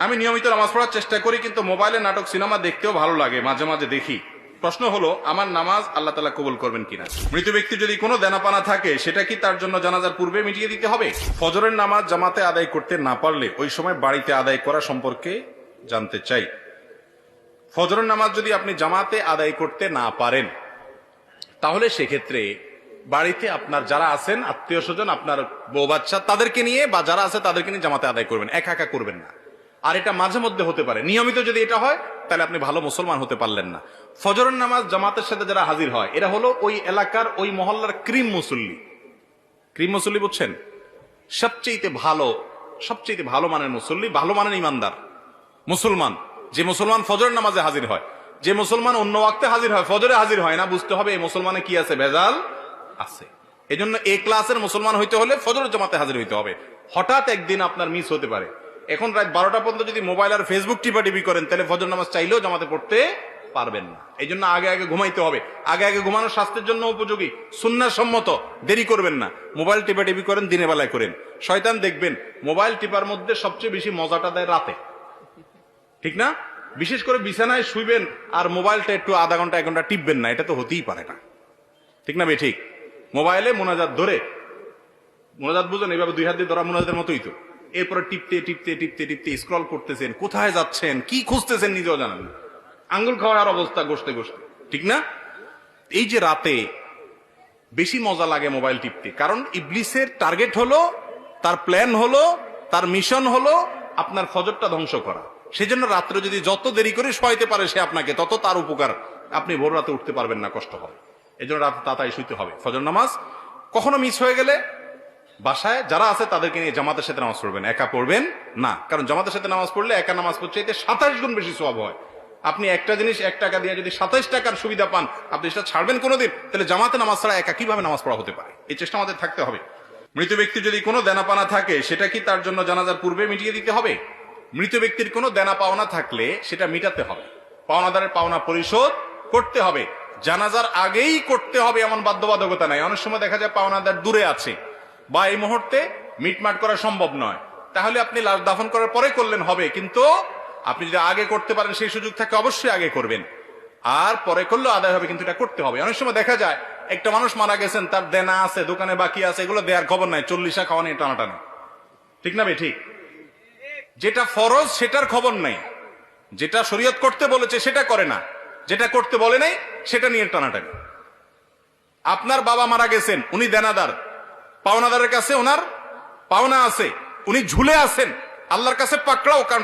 আমি নিয়মিত নামাজ পড়ার চেষ্টা করি, কিন্তু মোবাইলে নাটক সিনেমা দেখতেও ভালো লাগে, মাঝে মাঝে দেখি। প্রশ্ন হলো, আমার নামাজ আল্লাহ তাআলা কবুল করবেন কিনা? মৃত ব্যক্তি যদি কোনো দেনাপানা থাকে, সেটা কি তার জন্য জানাজার পূর্বে মিটিয়ে দিতে হবে? ফজরের নামাজ জামাতে আদায় করতে না পারলে ওই সময় বাড়িতে আদায় করা সম্পর্কে জানতে চাই। ফজরের নামাজ যদি আপনি জামাতে আদায় করতে না পারেন, তাহলে সেক্ষেত্রে বাড়িতে আপনার যারা আছেন আত্মীয় স্বজন, আপনার বউ বাচ্চা, তাদেরকে নিয়ে বা যারা আছে তাদেরকে নিয়ে জামাতে আদায় করবেন, একা একা করবেন না। আর এটা মাঝে মধ্যে হতে পারে, নিয়মিত যদি এটা হয় তাহলে আপনি ভালো মুসলমান হতে পারলেন না। ফজরের নামাজ জামাতের সাথে যারা হাজির হয়, এরা হলো ওই এলাকার ওই মহল্লার ক্রিম মুসল্লি। ক্রিম মুসল্লি বুঝছেন? সবচেয়ে ভালো মানের মুসল্লি, ভালো মানের ইমানদার মুসলমান। যে মুসলমান ফজরের নামাজে হাজির হয়, যে মুসলমান অন্য ওয়াক্তে হাজির হয়, ফজরে হাজির হয় না, বুঝতে হবে এই মুসলমানে কি আছে, ভেজাল আছে। এই জন্য এ ক্লাসের মুসলমান হইতে হলে ফজরের জামাতে হাজির হইতে হবে। হঠাৎ একদিন আপনার মিস হতে পারে, এখন রাত 12টা পর্যন্ত যদি মোবাইল আর ফেসবুক টিপাটিপি করেন, তাহলে ফজর নামাজ চাইলেও জামাতে পড়তে পারবেন না। এই জন্য আগে আগে ঘুমাইতে হবে। আগে আগে ঘুমানো স্বাস্থ্যের জন্য উপযোগী, সুন্নাহ সম্মত। দেরি করবেন না। মোবাইল টিপাটিপি করেন, দিনের বেলায় করেন। শয়তান দেখবেন মোবাইল টিপার মধ্যে সবচেয়ে বেশি মজাটা দেয় রাতে, ঠিক না? বিশেষ করে বিছানায় শুইবেন আর মোবাইলটা একটু আধা ঘন্টা 1 ঘন্টা টিপবেন না, এটা তো হতেই পারে না, ঠিক না? ঠিক মোবাইলে মোনাজাত ধরে, মোনাজাত বুঝেন, এইভাবে 2 হাত দিয়ে ধরা মোনাজাতের মতোই তো। এরপরে টিপতে টিপতে টিপতে টিপতে স্ক্রল করতেছেন, কোথায় যাচ্ছেন, কি খুঁজতেছেন নিজেও জানেন না। আঙ্গুল খাওয়ার অবস্থা ঘষতে ঘষতে, ঠিক না? এই যে রাতে বেশি মজা লাগে মোবাইল টিপতে, কারণ ইবলিসের টার্গেট হলো, তার প্ল্যান হলো, তার মিশন হলো আপনার ফজরটা ধ্বংস করা। সেজন্য রাত্রে যদি যত দেরি করে শোয়াইতে পারে সে আপনাকে, তত তার উপকার। আপনি ভোর রাতে উঠতে পারবেন না, কষ্ট হবে। এই জন্য রাতে তাড়াতাড়ি শুইতে হবে। ফজর নামাজ কখনো মিস হয়ে গেলে বাসায় যারা আছে তাদেরকে নিয়ে জামাতের সাথে নামাজ পড়বেন, একা পড়বেন না। কারণ জামাতের সাথে নামাজ পড়লে একা নামাজ পড়ছে এতে 27 গুণ বেশি সওয়াব হয়। আপনি একটা জিনিস 1 টাকা দিয়ে যদি 27 টাকার সুবিধা পান, আপনি সেটা ছাড়বেন কোনোদিন? তাহলে জামাতে নামাজ ছাড়া একা কিভাবে নামাজ পড়া হতে পারে? এই চেষ্টা আমাদের থাকতে হবে। মৃত ব্যক্তি যদি কোনো দেনাপানা থাকে, সেটা কি তার জন্য জানাজার পূর্বে মিটিয়ে দিতে হবে? মৃত ব্যক্তির কোনো দেনা পাওনা থাকলে সেটা মিটাতে হবে, পাওনাদারের পাওনা পরিশোধ করতে হবে। জানাজার আগেই করতে হবে এমন বাধ্যবাধকতা নাই। অনেক সময় দেখা যায় পাওনাদার দূরে আছে বা এই মুহূর্তে মিটমাট করা সম্ভব নয়, তাহলে আপনি লাশ দাফন করার পরে করলেন হবে, কিন্তু আপনি যদি আগে করতে পারেন, সেই সুযোগ থাকে, অবশ্যই আগে করবেন। আর পরে করলেও আদায় হবে, কিন্তু এটা করতে হবে। অনেক সময় দেখা যায় একটা মানুষ মারা গেছেন, তার দেনা আছে, দোকানে বাকি আছে, এগুলো দেওয়ার খবর নাই, 40 খাওয়া নিয়ে টানাটানি, ঠিক না? ঠিক যেটা ফরজ সেটার খবর নাই, যেটা শরীয়ত করতে বলেছে সেটা করে না, যেটা করতে বলে নাই সেটা নিয়ে টানাটানি। আপনার বাবা মারা গেছেন, উনি দেনাদার, পাওনাদারের কাছে ওনার পাওনা আছে, উনি ঝুলে আছেন, আল্লাহর কাছে পাকড়াও, কারণ